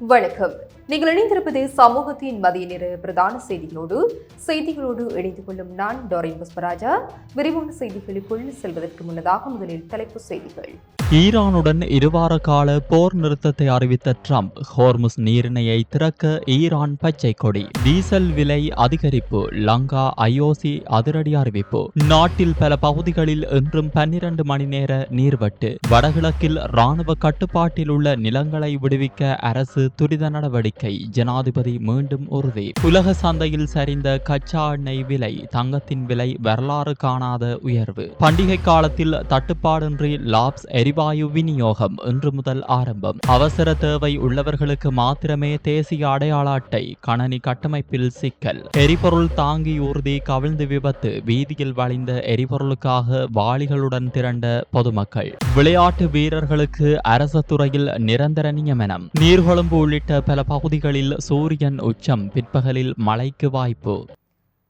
வணக்கம். நீங்கள் இணைந்திருப்பது சமூகத்தின் மதிய நேர பிரதான செய்திகளோடு இணைந்து கொள்ளும் நான் டோரின் புஷ்பராஜா. விரிவான செய்திகளுக்குள் செல்வதற்கு முன்னதாக முதலில் தலைப்புச் செய்திகள். ஈரானுடன் இருவார கால போர் நிறுத்தத்தை அறிவித்த ட்ரம்ப், ஹோர்முஸ் நீரிணையை திறக்க ஈரான் பச்சை கொடி. டீசல் விலை அதிகரிப்பு, லங்கா ஐஓசி அதிரடி அறிவிப்பு. நாட்டில் பல பகுதிகளில் இன்றும் 12 மணி நேர நீர்வட்டு. வடகிழக்கில் ராணுவ கட்டுப்பாட்டில் உள்ள நிலங்களை விடுவிக்க அரசு துரித நடவடிக்கை, ஜனாதிபதி மீண்டும் உறுதி. உலக சந்தையில் சரிந்த கச்சா எண்ணெய் விலை, தங்கத்தின் விலை வரலாறு காணாத உயர்வு. பண்டிகை காலத்தில் தட்டுப்பாடின்றி லாப்ஸ் எரிவாயு விநியோகம் இன்று முதல் ஆரம்பம். அவசர தேவை உள்ளவர்களுக்கு மாத்திரமே தேசிய அடையாள அட்டை, கணனி கட்டமைப்பில் சிக்கல். எரிபொருள் தாங்கி ஊர்தி கவிழ்ந்து விபத்து, வீதியில் வழிந்த எரிபொருளுக்காக வாளிகளுடன் திரண்ட பொதுமக்கள். விளையாட்டு வீரர்களுக்கு அரசு துறையில் நிரந்தர நியமனம். நீர்கொழும்பு உள்ளிட்ட பல பகுதிகளில் சூரியன் உச்சம், பிற்பகலில் மழைக்கு வாய்ப்பு.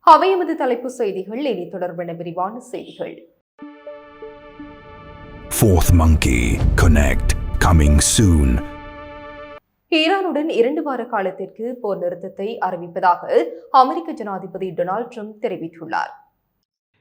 அவை எமது தலைப்பு செய்திகள். இனி தொடர்பான விரிவான செய்திகள். Fourth Monkey Connect coming soon. ஈரானுடன் 2 வார காலத்திற்கு போர் நிறுத்தத்தை அறிவிப்பதாக அமெரிக்க ஜனாதிபதி டொனால்ட் ட்ரம்ப் தெரிவித்துள்ளார்.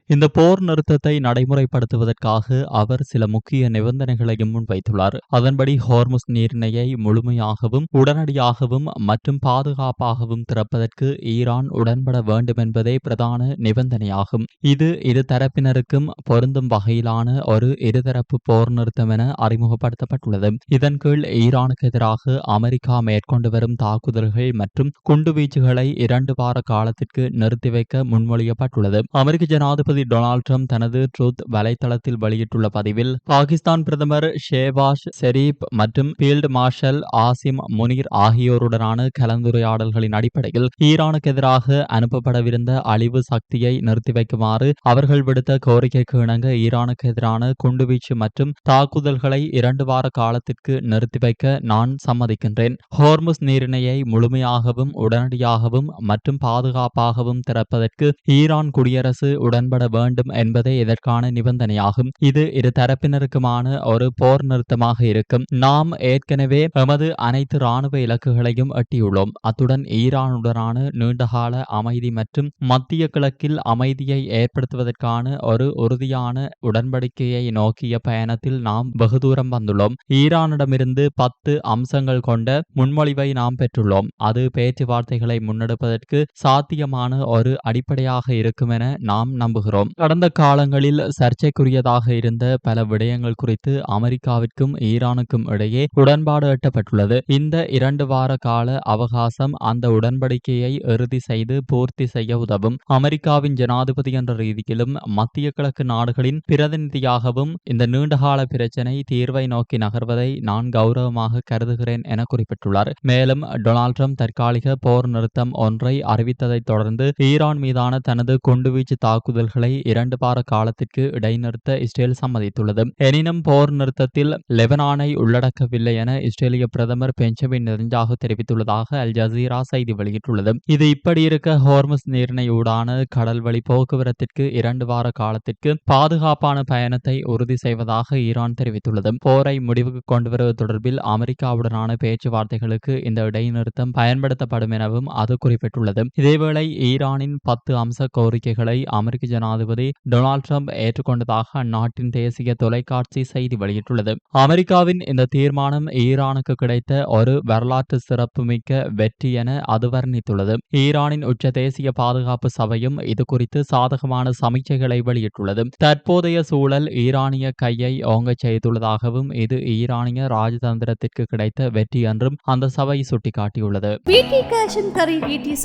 இந்த போர் நிறுத்தத்தை நடைமுறைப்படுத்துவதற்காக அவர் சில முக்கிய நிபந்தனைகளையும் முன்வைத்துள்ளார். அதன்படி ஹோர்முஸ் நீரிணையை முழுமையாகவும் உடனடியாகவும் மற்றும் பாதுகாப்பாகவும் திறப்பதற்கு ஈரான் உடன்பட வேண்டும் என்பதே பிரதான நிபந்தனையாகும். இது இரு தரப்பினருக்கும் பொருந்தும் வகையிலான ஒரு இருதரப்பு போர் நிறுத்தம் என அறிமுகப்படுத்தப்பட்டுள்ளது. இதன் கீழ் ஈரானுக்கு எதிராக அமெரிக்கா மேற்கொண்டு வரும் தாக்குதல்கள் மற்றும் குண்டுவீச்சுகளை 2 வார காலத்திற்கு நிறுத்தி வைக்க முன்மொழியப்பட்டுள்ளது. அமெரிக்க ஜனாதிபதி டொனால்ட் ட்ரம்ப் தனது ட்ரூத் வலைதளத்தில் வெளியிட்டுள்ள பதிவில், பாகிஸ்தான் பிரதமர் ஷேபாஸ் ஷெரீப் மற்றும் ஃபீல்டு மார்ஷல் ஆசிம் முனீர் ஆகியோருடனான கலந்துரையாடல்களின் அடிப்படையில் ஈரானுக்கு எதிராக அனுப்பப்படவிருந்த அழிவு சக்தியை நிறுத்தி வைக்குமாறு அவர்கள் விடுத்த கோரிக்கைக்கு இணங்க ஈரானுக்கு எதிரான குண்டுவீச்சு மற்றும் தாக்குதல்களை 2 வார காலத்திற்கு நிறுத்தி வைக்க நான் சம்மதிக்கின்றேன். ஹோர்முஸ் நீரிணையை முழுமையாகவும் உடனடியாகவும் மற்றும் பாதுகாப்பாகவும் திறப்பதற்கு ஈரான் குடியரசு உடன்பட வேண்டும் என்பதே இதற்கான நிபந்தனையாகும். இது இரு தரப்பினருக்குமான ஒரு போர் நிறுத்தமாக இருக்கும். நாம் ஏற்கனவே எமது அனைத்து இராணுவ இலக்குகளையும் எட்டியுள்ளோம். அத்துடன் ஈரானுடனான நீண்டகால அமைதி மற்றும் மத்திய கிழக்கில் அமைதியை ஏற்படுத்துவதற்கான ஒரு உறுதியான உடன்படிக்கையை நோக்கிய பயணத்தில் நாம் வெகு தூரம் வந்துள்ளோம். ஈரானிடமிருந்து 10 அம்சங்கள் கொண்ட முன்மொழிவை நாம் பெற்றுள்ளோம். அது பேச்சுவார்த்தைகளை முன்னெடுப்பதற்கு சாத்தியமான ஒரு அடிப்படையாக இருக்கும் என நாம் நம்புகிறோம். கடந்த காலங்களில் சர்ச்சைக்குரியதாக இருந்த பல விடயங்கள் குறித்து அமெரிக்காவிற்கும் ஈரானுக்கும் இடையே உடன்பாடு எட்டப்பட்டுள்ளது. இந்த 2 வார கால அவகாசம் அந்த உடன்படிக்கையை இறுதி செய்து பூர்த்தி செய்ய உதவும். அமெரிக்காவின் ஜனாதிபதி என்ற ரீதியிலும் மத்திய கிழக்கு நாடுகளின் பிரதிநிதியாகவும் இந்த நீண்டகால பிரச்சினை தீர்வை நோக்கி நகர்வதை நான் கௌரவமாக கருதுகிறேன் என குறிப்பிட்டுள்ளார். மேலும் டொனால்ட் ட்ரம்ப் தற்காலிக போர் நிறுத்தம் ஒன்றை அறிவித்ததைத் தொடர்ந்து ஈரான் மீதான தனது குண்டுவீச்சு தாக்குதல்களை 2 வார காலத்திற்கு இடைநிறுத்த இஸ்ரேல் சம்மதித்துள்ளது. எனினும் போர் நிறுத்தத்தில் லெபனானை உள்ளடக்கவில்லை என இஸ்ரேலிய பிரதமர் பெஞ்சமின் நெதன்யாகு தெரிவித்துள்ளதாக அல் ஜசீரா செய்தி வெளியிட்டுள்ளது. இது இப்படி இருக்க, ஹோர்முஸ் நீரிணை ஊடான கடல்வழி போக்குவரத்திற்கு 2 வார காலத்திற்கு பாதுகாப்பான பயணத்தை உறுதி செய்வதாக ஈரான் தெரிவித்துள்ளது. போரை முடிவுக்கு கொண்டு வருவது தொடர்பில் அமெரிக்காவுடனான பேச்சுவார்த்தைகளுக்கு இந்த இடைநிறுத்தம் பயன்படுத்தப்படும் எனவும் அது குறிப்பிட்டுள்ளது. இதேவேளை ஈரானின் 10 அம்ச கோரிக்கைகளை அமெரிக்க ஜனாதிபதி டொனால்ட் ட்ரம்ப் ஏற்றுக்கொண்டதாக அந்நாட்டின் தேசிய தொலைக்காட்சி செய்தி வெளியிட்டுள்ளது. அமெரிக்காவின் இந்த தீர்மானம் ஈரானுக்கு கிடைத்த ஒரு வரலாற்று சிறப்புமிக்க வெற்றி என அது வர்ணித்துள்ளது. ஈரானின் உச்ச தேசிய பாதுகாப்பு சபையும் இது குறித்து சாதகமான சமீட்சைகளை வெளியிட்டுள்ளது. தற்போதைய சூழல் ஈரானிய கையை ஓங்கச் செய்துள்ளதாகவும் இது ஈரானிய ராஜதந்திரத்திற்கு கிடைத்த வெற்றி என்றும் அந்த சபை சுட்டிக்காட்டியுள்ளது.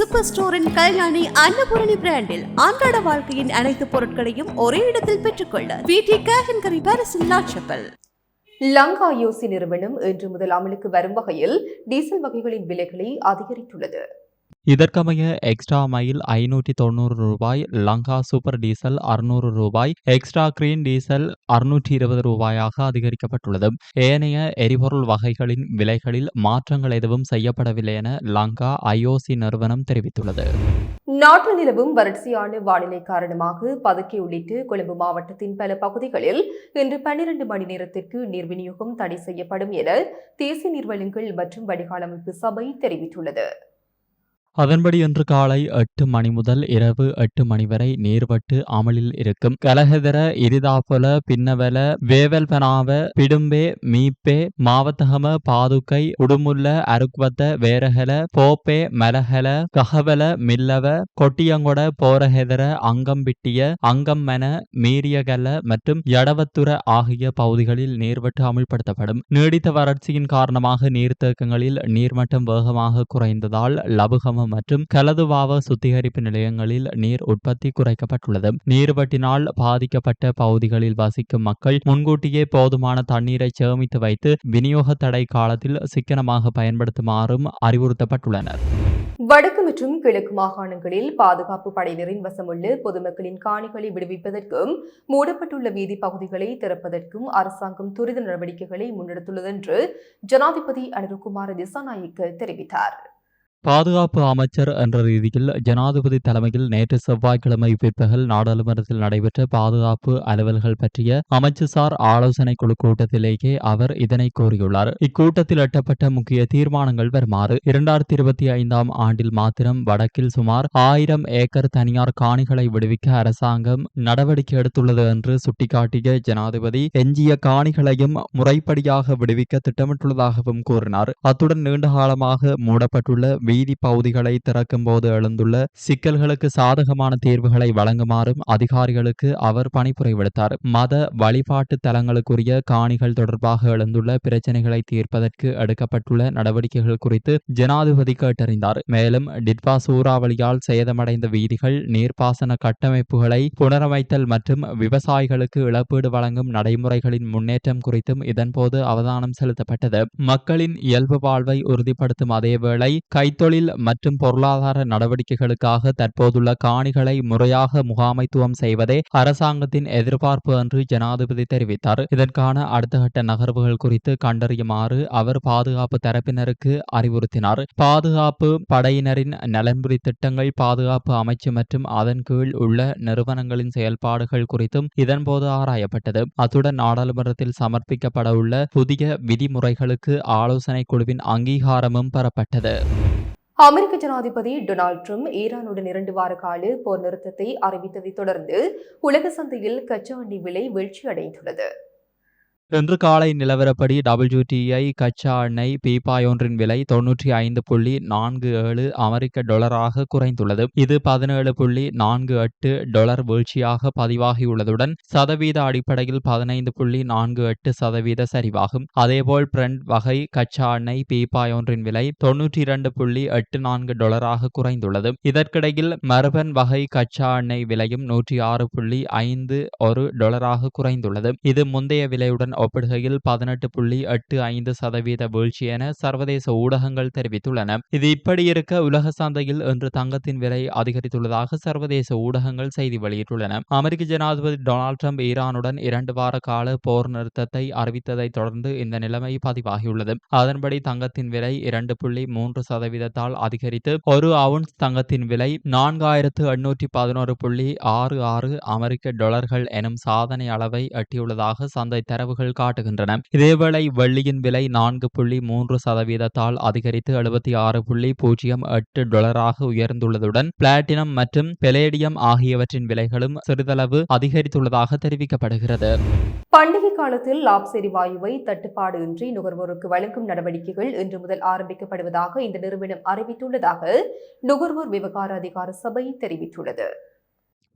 சூப்பர் ஸ்டோரின் கல்யாணி அன்னபூரணி பிராண்டில் அன்றாட வாழ்க்கையின் அனைத்து பொருட்களையும் ஒரே இடத்தில் பெற்றுக்கொள்ள வீட்டி கேஷன் கரி பாரிஸின் லாட்சப்பல். லங்கா ஐஓசி நிறுவனம் இன்று முதல் அமலுக்கு வரும் வகையில் டீசல் வகைகளின் விலைகளை அதிகரித்துள்ளது. இதற்கமைய எக்ஸ்ட்ரா மைல் 590 ரூபாய், லங்கா சூப்பர் டீசல் 600 ரூபாய், எக்ஸ்ட்ரா கிரீன் டீசல் 620 ரூபாயாக அதிகரிக்கப்பட்டுள்ளது. ஏனைய எரிபொருள் வகைகளின் விலைகளில் மாற்றங்கள் எதுவும் செய்யப்படவில்லை என லங்கா ஐஓசி நிறுவனம் தெரிவித்துள்ளது. நாட்டில் நிலவும் வறட்சியான வானிலை காரணமாக பதுக்கை உள்ளிட்ட கொழும்பு மாவட்டத்தின் பல பகுதிகளில் இன்று 12 மணி நேரத்திற்கு நீர் விநியோகம் தடை செய்யப்படும் என தேசிய நீர்வளங்கள் மற்றும் வடிகால் அமைப்பு சபை தெரிவித்துள்ளது. அதன்படி இன்று காலை 8 மணி முதல் இரவு 8 மணி வரை நீர்வட்டு அமலில் இருக்கும். கலஹெதர, இரிதாபொல, பின்னவெல, வேவல்பனாவ, பிடும்பே, மீப்பே, மாவத்தகம, பாதுக்கை, உடுமுல்ல, அருக்வத்த, வேரஹல, போப்பே, மலஹல, கஹவல, மில்லவ, கொட்டியங்கொட, போரஹெதர, அங்கம்பிட்டிய, அங்கம்மன, மீரியகல மற்றும் யடவத்துர ஆகிய பகுதிகளில் நீர்வட்டு அமல்படுத்தப்படும். நீடித்த வறட்சியின் காரணமாக நீர்த்தேக்கங்களில் நீர்மட்டம் வேகமாக குறைந்ததால் லபுகம மற்றும் கலதுவாவ சுத்திகரிப்பு நிலையங்களில் நீர் உற்பத்தி குறைக்கப்பட்டுள்ளது. நீர்வட்டினால் பாதிக்கப்பட்ட பகுதிகளில் வசிக்கும் மக்கள் முன்கூட்டியே போதுமான தண்ணீரை சேமித்து வைத்து விநியோக தடை காலத்தில் சிக்கனமாக பயன்படுத்துமாறும் அறிவுறுத்தப்பட்டுள்ளனர். வடக்கு மற்றும் கிழக்கு மாகாணங்களில் பாதுகாப்பு படையினரின் வசமுள்ள பொதுமக்களின் காணிகளை விடுவிப்பதற்கும் மூடப்பட்டுள்ள வீதி பகுதிகளை திறப்பதற்கும் அரசாங்கம் துரித நடவடிக்கைகளை முன்னெடுத்துள்ளது என்று ஜனாதிபதி அனுரகுமார திசாநாயக்க தெரிவித்தார். பாதுகாப்பு அமைச்சர் என்ற ரீதியில் ஜனாதிபதி தலைமையில் நேற்று செவ்வாய்க்கிழமை பிற்பகல் நாடாளுமன்றத்தில் நடைபெற்ற பாதுகாப்பு அலுவல்கள் பற்றிய அமைச்சுசார் ஆலோசனை குழு கூட்டத்திலேயே அவர் இதனை கூறியுள்ளார். இக்கூட்டத்தில் எட்டப்பட்ட முக்கிய தீர்மானங்கள் வருமாறு: 2025 ஆண்டில் மாத்திரம் வடக்கில் சுமார் 1000 ஏக்கர் தனியார் காணிகளை விடுவிக்க அரசாங்கம் நடவடிக்கை எடுத்துள்ளது என்று சுட்டிக்காட்டிய ஜனாதிபதி எஞ்சிய காணிகளையும் முறைப்படியாக விடுவிக்க திட்டமிட்டுள்ளதாகவும் கூறினார். அத்துடன் நீண்டகாலமாக மூடப்பட்டுள்ள வீதி பகுதிகளை திறக்கும் போது எழுந்துள்ள சிக்கல்களுக்கு சாதகமான தீர்வுகளை வழங்குமாறும் அதிகாரிகளுக்கு அவர் பணிப்புரை விடுத்தார். மத வழிபாட்டு தலங்களுக்குரிய காணிகள் தொடர்பாக எழுந்துள்ள பிரச்சினைகளை தீர்ப்பதற்கு எடுக்கப்பட்டுள்ள நடவடிக்கைகள் குறித்து ஜனாதிபதி கேட்டறிந்தார். மேலும் டிட்வா சூறாவளியால் சேதமடைந்த வீதிகள், நீர்ப்பாசன கட்டமைப்புகளை புனரமைத்தல் மற்றும் விவசாயிகளுக்கு இழப்பீடு வழங்கும் நடைமுறைகளின் முன்னேற்றம் குறித்தும் இதன்போது அவதானம் செலுத்தப்பட்டது. மக்களின் இயல்பு வாழ்வை உறுதிப்படுத்தும் அதேவேளை கைத்தொழில் மற்றும் பொருளாதார நடவடிக்கைகளுக்காக தற்போதுள்ள காணிகளை முறையாக முகாமைத்துவம் செய்வதே அரசாங்கத்தின் எதிர்பார்ப்பு என்று ஜனாதிபதி தெரிவித்தார். இதற்கான அடுத்த கட்ட நகர்வுகள் குறித்து கண்டறியுமாறு அவர் பாதுகாப்பு தரப்பினருக்கு அறிவுறுத்தினார். பாதுகாப்பு படையினரின் நலன்புரி திட்டங்கள், பாதுகாப்பு அமைச்சு மற்றும் அதன் கீழ் உள்ள நிறுவனங்களின் செயல்பாடுகள் குறித்தும் இதன்போது ஆராயப்பட்டது. அத்துடன் நாடாளுமன்றத்தில் சமர்ப்பிக்கப்பட உள்ள புதிய விதிமுறைகளுக்கு ஆலோசனை குழுவின் அங்கீகாரமும் பெறப்பட்டது. அமெரிக்க ஜனாதிபதி டொனால்ட் ட்ரம்ப் ஈரானுடன் 2 வார கால போர் நிறுத்தத்தை அறிவித்ததை தொடர்ந்து உலக சந்தையில் கச்சா எண்ணெய் விலை வீழ்ச்சியடைந்துள்ளது. இன்று காலை நிலவரப்படி WTI கச்சா எண்ணெய் பீப்பாய் ஒன்றின் விலை $90.47 அமெரிக்க டாலராக குறைந்துள்ளது. இது $17.48 வீழ்ச்சியாக பதிவாகியுள்ளதுடன் சதவீத அடிப்படையில் 15.48% சரிவாகும். அதேபோல் பிரெண்ட் வகை கச்சா எண்ணெய் பீப்பாய் ஒன்றின் விலை $92.84 குறைந்துள்ளது. இதற்கிடையில் மர்பன் வகை கச்சா எண்ணெய் விலையும் $106.51 குறைந்துள்ளது. இது முந்தைய விலையுடன் ஒப்பிடுகையில் 18.85% வீழ்ச்சி என சர்வதேச ஊடகங்கள் தெரிவித்துள்ளன. இது இப்படி இருக்க உலக சந்தையில் இன்று தங்கத்தின் விலை அதிகரித்துள்ளதாக சர்வதேச ஊடகங்கள் செய்தி வெளியிட்டுள்ளன. அமெரிக்க ஜனாதிபதி டொனால்ட் ட்ரம்ப் ஈரானுடன் 2 வார கால போர் நிறுத்தத்தை அறிவித்ததை தொடர்ந்து இந்த நிலைமை பதிவாகியுள்ளது. அதன்படி தங்கத்தின் விலை 2.3% அதிகரித்து 1 அவுன்ஸ் தங்கத்தின் விலை 4811.66 அமெரிக்க டாலர்கள் எனும் சாதனை அளவை எட்டியுள்ளதாக சந்தை தரவுகள் காட்டுகின்றன. இதேவேளை வெள்ளியின் விலை 4.3% அதிகரித்து $76.08 உயர்ந்துள்ளதுடன் பிளாட்டினம் மற்றும் பெலேடியம் ஆகியவற்றின் விலைகளும் சிறிதளவு அதிகரித்துள்ளதாக தெரிவிக்கப்படுகிறது. பண்டிகை காலத்தில் லாப்ஸ் எரிவாயுவை தட்டுப்பாடு இன்றி நுகர்வோருக்கு வழங்கும் நடவடிக்கைகள் இன்று முதல் ஆரம்பிக்கப்படுவதாக இந்த நிறுவனம் அறிவித்துள்ளதாக நுகர்வோர் விவகார அதிகார சபை தெரிவித்துள்ளது.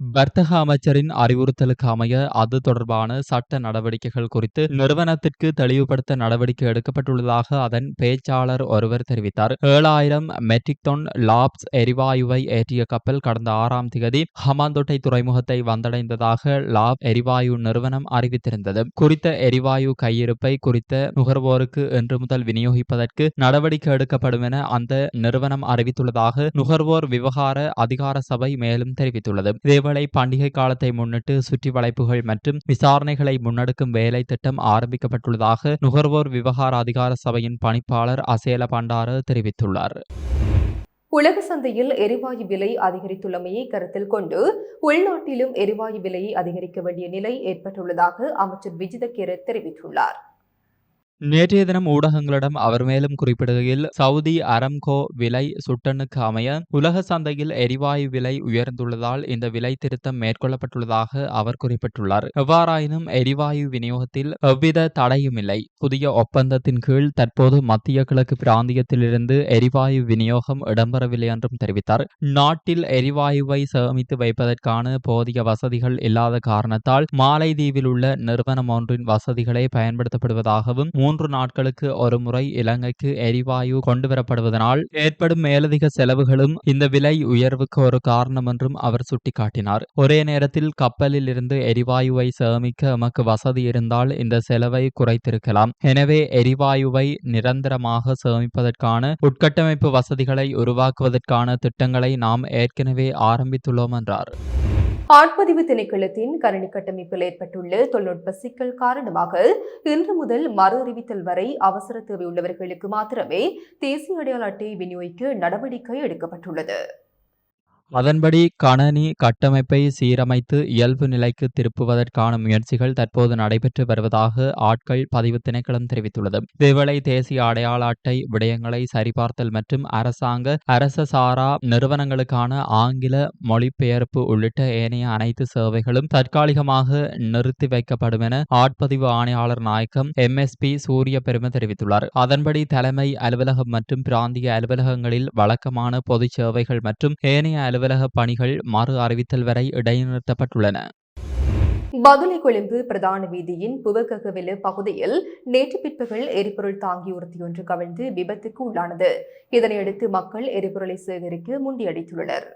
வர்த்தக அமைச்சரின் அறிவுறுத்தலுக்கு அமைய அது தொடர்பான சட்ட நடவடிக்கைகள் குறித்து நிறுவனத்திற்கு தெளிவுபடுத்த நடவடிக்கை எடுக்கப்பட்டுள்ளதாக அதன் பேச்சாளர் ஒருவர் தெரிவித்தார். 7000 மெட்ரிக் டன் லாப்ஸ் எரிவாயுவை ஏற்றிய கப்பல் கடந்த 6ஆம் தேதி ஹமாந்தோட்டை துறைமுகத்தை வந்தடைந்ததாக லாப் எரிவாயு நிறுவனம் அறிவித்திருந்தது. குறித்த எரிவாயு கையிருப்பை குறித்த நுகர்வோருக்கு இன்று முதல் விநியோகிப்பதற்கு நடவடிக்கை எடுக்கப்படும் என அந்த நிறுவனம் அறிவித்துள்ளதாக நுகர்வோர் விவகார அதிகார சபை மேலும் தெரிவித்துள்ளது. இதேவேளை பண்டிகை காலத்தை முன்னிட்டு சுற்றி வளைப்புகள் மற்றும் விசாரணைகளை முன்னெடுக்கும் வேலை திட்டம் ஆரம்பிக்கப்பட்டுள்ளதாக நுகர்வோர் விவகார அதிகார சபையின் பணிப்பாளர் அசேல பண்டார தெரிவித்துள்ளார். உலக சந்தையில் எரிவாயு விலை அதிகரித்துள்ளமையை கருத்தில் கொண்டு உள்நாட்டிலும் எரிவாயு விலையை அதிகரிக்க வேண்டிய நிலை ஏற்பட்டுள்ளதாக அமைச்சர் விஜித கெர தெரிவித்துள்ளார். நேற்றைய தினம் ஊடகங்களிடம் அவர் மேலும் குறிப்பிடுகையில் சவுதி அரம்கோ விலை சுட்டனுக்கு அமைய உலக சந்தையில் எரிவாயு விலை உயர்ந்துள்ளதால் இந்த விலை திருத்தம் மேற்கொள்ளப்பட்டுள்ளதாக அவர் குறிப்பிட்டுள்ளார். எவ்வாறாயினும் எரிவாயு விநியோகத்தில் எவ்வித தடையும் இல்லை. புதிய ஒப்பந்தத்தின் கீழ் தற்போது மத்திய கிழக்கு பிராந்தியத்திலிருந்து எரிவாயு விநியோகம் இடம்பெறவில்லை என்றும் தெரிவித்தார். நாட்டில் எரிவாயுவை சேமித்து வைப்பதற்கான போதிய வசதிகள் இல்லாத காரணத்தால் மாலைதீவில் உள்ள நிறுவனம் ஒன்றின் வசதிகளே பயன்படுத்தப்படுவதாகவும் 3 நாட்களுக்கு ஒரு முறை இலங்கைக்கு எரிவாயு கொண்டுவரப்படுவதனால் ஏற்படும் மேலதிக செலவுகளும் இந்த விலை உயர்வுக்கு ஒரு காரணம் என்றும் அவர் சுட்டிக்காட்டினார். ஒரே நேரத்தில் கப்பலில் இருந்து எரிவாயுவை சேமிக்க எமக்கு வசதி இருந்தால் இந்த செலவை குறைத்திருக்கலாம். எனவே எரிவாயுவை நிரந்தரமாக சேமிப்பதற்கான உட்கட்டமைப்பு வசதிகளை உருவாக்குவதற்கான திட்டங்களை நாம் ஏற்கனவே ஆரம்பித்துள்ளோம் என்றார். ஆட்பதிவு திணைக்களத்தின் கணினி கட்டமைப்பில் ஏற்பட்டுள்ள தொழில்நுட்ப சிக்கல் காரணமாக இன்று முதல் மறு அறிவித்தல் வரை அவசர தேவை உள்ளவர்களுக்கு மாத்திரமே தேசிய அடையாள அட்டை விநியோகிக்க நடவடிக்கை எடுக்கப்பட்டுள்ளது. அதன்படி கணனி கட்டமைப்பை சீரமைத்து இயல்பு நிலைக்கு திருப்புவதற்கான முயற்சிகள் தற்போது நடைபெற்று வருவதாக ஆட்கள் பதிவு திணைக்களம் தெரிவித்துள்ளது. இதேவேளை தேசிய அடையாள அட்டை விடயங்களை சரிபார்த்தல் மற்றும் அரச சாரா நிறுவனங்களுக்கான ஆங்கில மொழிபெயர்ப்பு உள்ளிட்ட ஏனைய அனைத்து சேவைகளும் தற்காலிகமாக நிறுத்தி வைக்கப்படும் என ஆட்பதிவு ஆணையாளர் நாயகம் MSP சூரிய பெருமை தெரிவித்துள்ளார். அதன்படி தலைமை அலுவலகம் மற்றும் பிராந்திய அலுவலகங்களில் வழக்கமான பொது சேவைகள் மற்றும் ஏனைய அலுவலக பணிகள் மறு அறிவித்தல் வரை இடைநிறுத்தப்பட்டுள்ளன. பதுளை கொழும்பு பிரதான வீதியின் புவககவில பகுதியில் நேற்று பிற்பகல் எரிபொருள் தாங்கி ஊர்தியொன்று கவிழ்ந்து விபத்துக்கு உள்ளானது. இதனையடுத்து மக்கள் எரிபொருளை சேகரிக்க முண்டியடித்துள்ளனர்.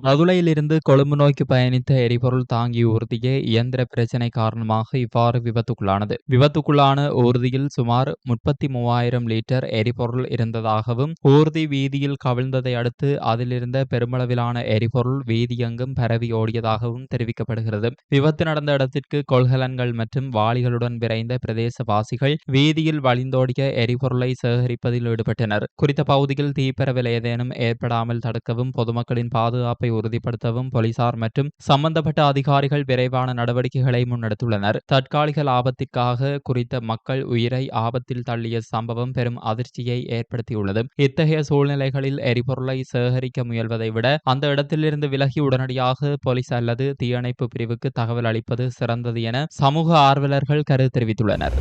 பதுளையிலிருந்து கொழும்பு நோக்கி பயணித்த எரிபொருள் தாங்கி ஊர்தியே இயந்திர பிரச்சினை காரணமாக இவ்வாறு விபத்துக்குள்ளானது. விபத்துக்குள்ளான ஊர்தியில் சுமார் 33,000 லிட்டர் எரிபொருள் இருந்ததாகவும் ஊர்தி வீதியில் கவிழ்ந்ததை அடுத்து அதிலிருந்த பெருமளவிலான எரிபொருள் வீதியெங்கும் பரவி ஓடியதாகவும் தெரிவிக்கப்படுகிறது. விபத்து நடந்த இடத்திற்கு கொள்கலன்கள் மற்றும் வாளிகளுடன் விரைந்த பிரதேசவாசிகள் வீதியில் வழிந்தோடிய எரிபொருளை சேகரிப்பதில் ஈடுபட்டனர். குறித்த பகுதியில் தீப்பரவல் ஏதேனும் ஏற்படாமல் தடுக்கவும் பொதுமக்களின் பாதுகாப்பை உறுதிப்படுத்தவும் போலீசார் மற்றும் சம்பந்தப்பட்ட அதிகாரிகள் விரைவான நடவடிக்கைகளை முன்னெடுத்துள்ளனர். தற்காலிக லாபத்திற்காக குறித்த மக்கள் உயிரை ஆபத்தில் தள்ளிய சம்பவம் பெரும் அதிர்ச்சியை ஏற்படுத்தியுள்ளது. இத்தகைய சூழ்நிலைகளில் எரிபொருளை சேகரிக்க முயல்வதை விட அந்த இடத்திலிருந்து விலகி உடனடியாக போலீஸ் அல்லது தீயணைப்பு பிரிவுக்கு தகவல் அளிப்பது சிறந்தது என சமூக ஆர்வலர்கள் கருத்து தெரிவித்துள்ளனர்.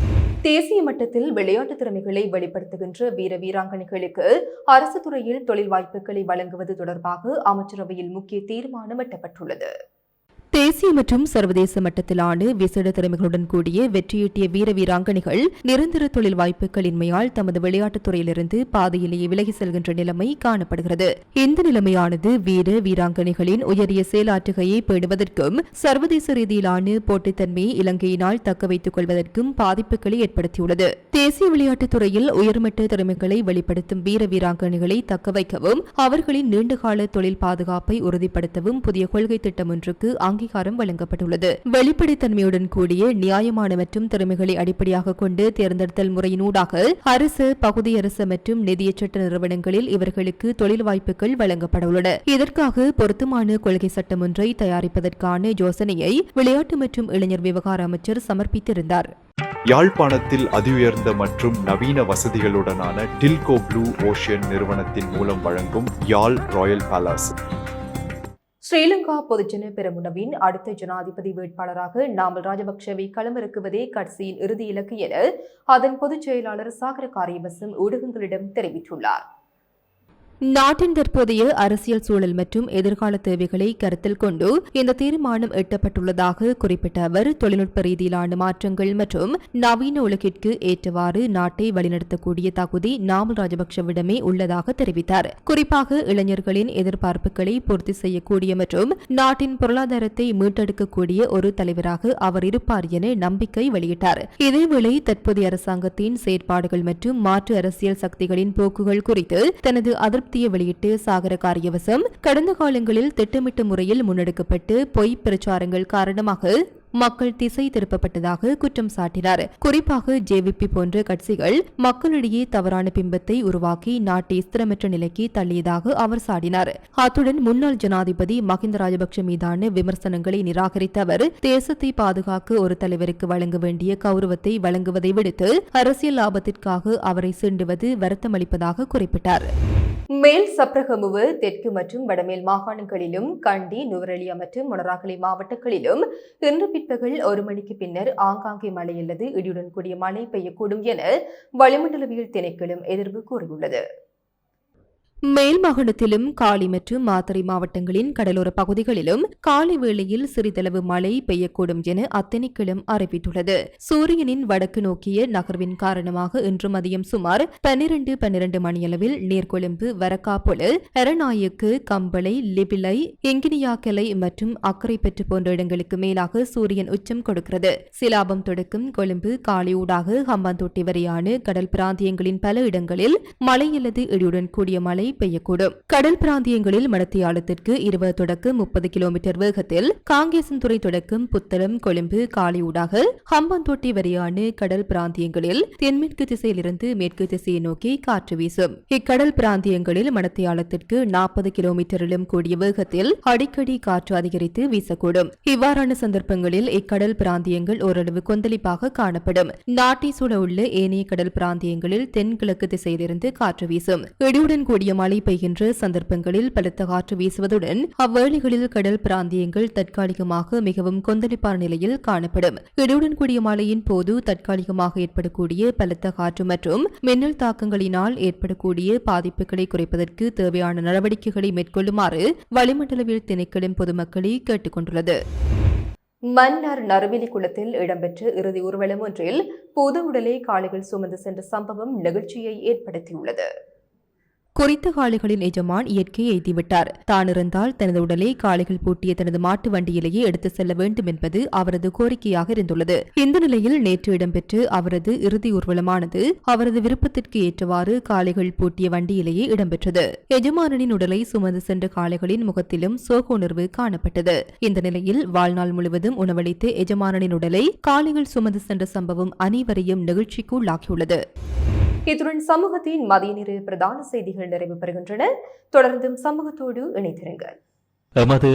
தேசிய மட்டத்தில் விளையாட்டு திறமைகளை வெளிப்படுத்துகின்ற வீர வீராங்கனைகளுக்கு அரசு துறையில் தொழில் வாய்ப்புகளை வழங்குவது தொடர்பாக அமைச்சரவையில் முக்கிய தீர்மானம் எட்டப்பட்டுள்ளது. தேசிய மற்றும் சர்வதேச மட்டத்திலான விசேட திறமைகளுடன் கூடிய வெற்றியீட்டிய வீர வீராங்கனைகள் நிரந்தர தொழில் வாய்ப்புகளின்மையால் தமது விளையாட்டுத் துறையிலிருந்து பாதையிலேயே விலகி செல்கின்ற நிலைமை காணப்படுகிறது. இந்த நிலைமையானது வீர வீராங்கனைகளின் உயரிய செயலாற்றுகையை பேணுவதற்கும் சர்வதேச ரீதியிலான போட்டித்தன்மையை இலங்கையினால் தக்க வைத்துக் கொள்வதற்கும் பாதிப்புகளை ஏற்படுத்தியுள்ளது. தேசிய விளையாட்டுத் துறையில் உயர்மட்ட திறமைகளை வெளிப்படுத்தும் வீர வீராங்கனைகளை தக்க வைக்கவும் அவர்களின் நீண்டகால தொழில் பாதுகாப்பை உறுதிப்படுத்தவும் புதிய கொள்கை திட்டம் ஒன்றுக்கு அங்கீகாரம் வழங்கப்பட்டுள்ளது. வெளிப்படைத்தன்மையுடன் கூடிய நியாயமான மற்றும் திறமைகளை அடிப்படையாக கொண்டு தேர்ந்தெடுத்தல் முறையினூடாக அரசு, பகுதி அரசு மற்றும் நிதியச்சட்ட நிறுவனங்களில் இவர்களுக்கு தொழில் வாய்ப்புகள் வழங்கப்பட உள்ளன. இதற்காக பொருத்தமான கொள்கை சட்டம் ஒன்றை தயாரிப்பதற்கான யோசனையை விளையாட்டு மற்றும் இளைஞர் விவகார அமைச்சர் சமர்ப்பித்திருந்தார். யாழ்ப்பாணத்தில் அதிஉயர்ந்த மற்றும் நவீன வசதிகளுடனான டில்கோ ப்ளூ ஓஷன் நிறுவனத்தின் மூலம் வழங்கும் யாழ் ராயல் பேலஸ். ஸ்ரீலங்கா பொதுஜன பெரமுனவின் அடுத்த ஜனாதிபதி வேட்பாளராக நாமல் ராஜபக்ஷவை களமிறக்குவதே கட்சியின் இறுதி இலக்கு என அதன் பொதுச் செயலாளர் சாகர காரியவசம் ஊடகங்களிடம் தெரிவித்துள்ளார். நாட்டின் தற்போதைய அரசியல் சூழல் மற்றும் எதிர்கால தேவைகளை கருத்தில் கொண்டு இந்த தீர்மானம் எட்டப்பட்டுள்ளதாக குறிப்பிட்ட அவர், தொழில்நுட்ப ரீதியிலான மாற்றங்கள் மற்றும் நவீன உலகிற்கு ஏற்றவாறு நாட்டை வழிநடத்தக்கூடிய தகுதி நாமல் ராஜபக்சவிடமே உள்ளதாக தெரிவித்தார். குறிப்பாக இளைஞர்களின் எதிர்பார்ப்புகளை பூர்த்தி செய்யக்கூடிய மற்றும் நாட்டின் பொருளாதாரத்தை மீட்டெடுக்கக்கூடிய ஒரு தலைவராக அவர் இருப்பார் என நம்பிக்கை வெளியிட்டார். இதேவேளை தற்போதைய அரசாங்கத்தின் செயற்பாடுகள் மற்றும் மாற்று அரசியல் சக்திகளின் போக்குகள் குறித்து தனது அதிருப்தியை வெளியிட்டு சாகர காரியவசம் கடந்த காலங்களில் திட்டமிட்ட முறையில் முன்னெடுக்கப்பட்டு பொய் பிரச்சாரங்கள் காரணமாக மக்கள் திசை திருப்பப்பட்டதாக குற்றம் சாட்டினார். குறிப்பாக ஜேவிபி போன்ற கட்சிகள் மக்களிடையே தவறான பிம்பத்தை உருவாக்கி நாட்டை ஸ்திரமற்ற நிலைக்கு தள்ளியதாக அவர் சாடினார். அத்துடன் முன்னாள் ஜனாதிபதி மஹிந்த ராஜபக்ஷ மீதான விமர்சனங்களை நிராகரித்த அவர், தேசத்தை பாதுகாக்க ஒரு தலைவருக்கு வழங்க வேண்டிய கௌரவத்தை வழங்குவதை விடுத்து அரசியல் லாபத்திற்காக அவரை சீண்டுவது வருத்தமளிப்பதாக குறிப்பிட்டார். மேல் சப்ரகமுவ தெற்கு மற்றும் வடமேல் மாகாணங்களிலும் கண்டி, நுவரெலியா மற்றும் மொனராகலை மாவட்டங்களிலும் இன்று பிற்பகல் 1 மணிக்கு பின்னர் ஆங்காங்கே மழை அல்லது இடியுடன் கூடிய மழை பெய்யக்கூடும் என வளிமண்டலவியல் திணைக்களம் எதிர்வு கூறியுள்ளது. மேல் மாகாணத்திலும் காலி மற்றும் மாத்தறை மாவட்டங்களின் கடலோர பகுதிகளிலும் காலை வேளையில் சிறிதளவு மழை பெய்யக்கூடும் என அத்திணைக்களம் அறிவித்துள்ளது. சூரியனின் வடக்கு நோக்கிய நகர்வின் காரணமாக இன்று மதியம் சுமார் 12 மணியளவில் நீர்கொழும்பு, வரக்காப்பொல, எரநாயக்கு, கம்பளை, லிபிலை, எங்கினியாக்கலை மற்றும் அக்கரைப்பற்று போன்ற இடங்களுக்கு மேலாக சூரியன் உச்சம் கொடுக்கிறது. சிலாபம் தொடக்கும் கொழும்பு, காலியூடாக ஹம்பாந்தோட்டை வரையான கடல் பிராந்தியங்களின் பல இடங்களில் மழை அல்லது இடியுடன் கூடிய மழை பெய்யக்கூடும். கடல் பிராந்தியங்களில் மடத்தியாலத்திற்கு 20 தொடக்கம் 30 கிலோமீட்டர் வேகத்தில் காங்கேசன்துறை தொடக்கம் புத்தளம், கொழும்பு, காலியூடாக ஹம்பாந்தோட்டை வரையான கடல் பிராந்தியங்களில் தென்மேற்கு திசையிலிருந்து மேற்கு திசையை நோக்கி காற்று வீசும். இக்கடல் பிராந்தியங்களில் மடத்தியாலத்திற்கு 40 கிலோமீட்டரிலும் கூடிய வேகத்தில் அடிக்கடி காற்று அதிகரித்து வீசக்கூடும். இவ்வாறான சந்தர்ப்பங்களில் இக்கடல் பிராந்தியங்கள் ஓரளவு கொந்தளிப்பாக காணப்படும். நாட்டை சூழ உள்ள ஏனைய கடல் பிராந்தியங்களில் தென்கிழக்கு திசையிலிருந்து காற்று வீசும். இடியுடன் கூடிய மழை பெய்கின்ற சந்தர்ப்பங்களில் பலத்த காற்று வீசுவதுடன் அவ்வேளைகளில் கடல் பிராந்தியங்கள் தற்காலிகமாக மிகவும் கொந்தளிப்பான நிலையில் காணப்படும். இடியுடன் கூடிய மழையின் போது தற்காலிகமாக ஏற்படக்கூடிய பலத்த காற்று மற்றும் மின்னல் தாக்கங்களினால் ஏற்படக்கூடிய பாதிப்புகளை குறைப்பதற்கு தேவையான நடவடிக்கைகளை மேற்கொள்ளுமாறு வளிமண்டலவியல் திணைக்களம் பொதுமக்களை கேட்டுக் கொண்டுள்ளது. மன்னார் நறுவிலி குளத்தில் இடம்பெற்ற இறுதி ஊர்வலம் ஒன்றில் பொது உடலை காளைகள் சுமந்து சென்ற சம்பவம் நெகிழ்ச்சியை ஏற்படுத்தியுள்ளது. குறித்த காளைகளின் எஜமான் இயற்கையை எய்திவிட்டார். தான் இருந்தால் தனது உடலை காளைகள் பூட்டிய தனது மாட்டு வண்டியிலேயே எடுத்து செல்ல வேண்டும் என்பது அவரது கோரிக்கையாக இருந்துள்ளது. இந்த நிலையில் நேற்று இடம்பெற்ற அவரது இறுதி ஊர்வலமானது அவரது விருப்பத்திற்கு ஏற்றவாறு காளைகள் பூட்டிய வண்டியிலேயே இடம்பெற்றது. எஜமானனின் உடலை சுமந்து சென்ற காளைகளின் முகத்திலும் சோக உணர்வு காணப்பட்டது. இந்த நிலையில் வாழ்நாள் முழுவதும் உணவளித்து எஜமானனின் உடலை காளைகள் சுமந்து சென்ற சம்பவம் அனைவரையும் நெகிழ்ச்சிக்கு உள்ளாக்கியுள்ளது. இத்துடன் சமூகத்தின் மதிய நேர பிரதான செய்திகள் நிறைவு பெறுகின்றன. தொடர்ந்தும் சமூகத்தோடு இணைந்திருங்கள். எமது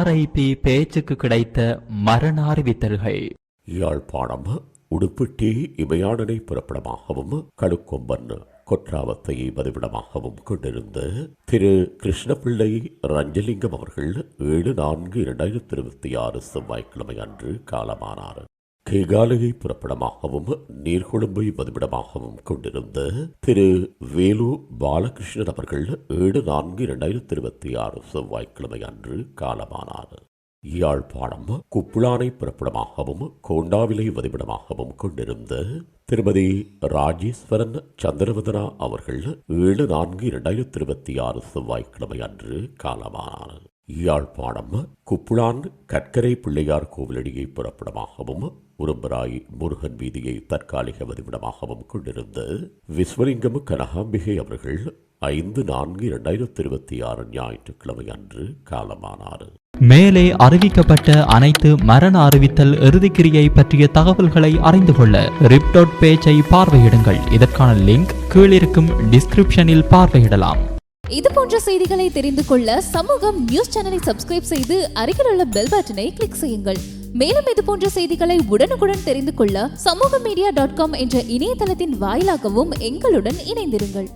RIP பேச்சுக்கு கிடைத்த மரண அறிவித்தல்கள். யாழ்ப்பாணம் உடுப்பிட்டி இமயானனை புறப்படமாகவும் கழுக்கொம்பன் கொற்றாவத்தை பதிவிடமாகவும் கொண்டிருந்த திரு கிருஷ்ணபிள்ளை ரஞ்சலிங்கம் அவர்கள் 7/4/2026 செவ்வாய்க்கிழமை அன்று காலமானார். கேகாலையை புறப்படமாகவும் நீர்கொழும்பை பதிவிடமாகவும் கொண்டிருந்த திரு வேலு பாலகிருஷ்ணன் அவர்கள் 7/4/2026 செவ்வாய்க்கிழமை அன்று காலமானார். யாழ்ப்பாணம் குப்புளானை புறப்படமாகவும் கோண்டாவிலை பதிவிடமாகவும் கொண்டிருந்த திருமதி ராஜேஸ்வரன் சந்திரவதனா அவர்கள் 7/4/2026 செவ்வாய்க்கிழமை அன்று காலமானார். யாழ்ப்பாணம் குப்புளான் கற்கரை பிள்ளையார் கோவிலடியை புறப்படமாகவும் உரும்பராய் முருகன் வீதியை தற்காலிக வதிவிடமாகவும் கொண்டிருந்த விஸ்வலிங்கம் கனகாம்பிகை அவர்கள் 5/4/2026 ஞாயிற்றுக்கிழமை அன்று காலமானார். மேலே அறிவிக்கப்பட்ட அனைத்து மரண அறிவித்தல் இறுதிக்கிரியை பற்றிய தகவல்களை அறிந்து கொள்ள ரிப் பேஜை பார்வையிடுங்கள். இதற்கான லிங்க் கீழிருக்கும் டிஸ்கிரிப்ஷனில் பார்வையிடலாம். இது போன்ற செய்திகளை தெரிந்து கொள்ள சமூகம் நியூஸ் சேனலை சப்ஸ்கிரைப் செய்து அருகில் உள்ள பெல் பட்டனை கிளிக் செய்யுங்கள். மேலும் இது போன்ற செய்திகளை உடனுக்குடன் தெரிந்து கொள்ள சமூகமீடியா.com என்ற இணையதளத்தின் வாயிலாகவும் எங்களுடன் இணைந்திருங்கள்.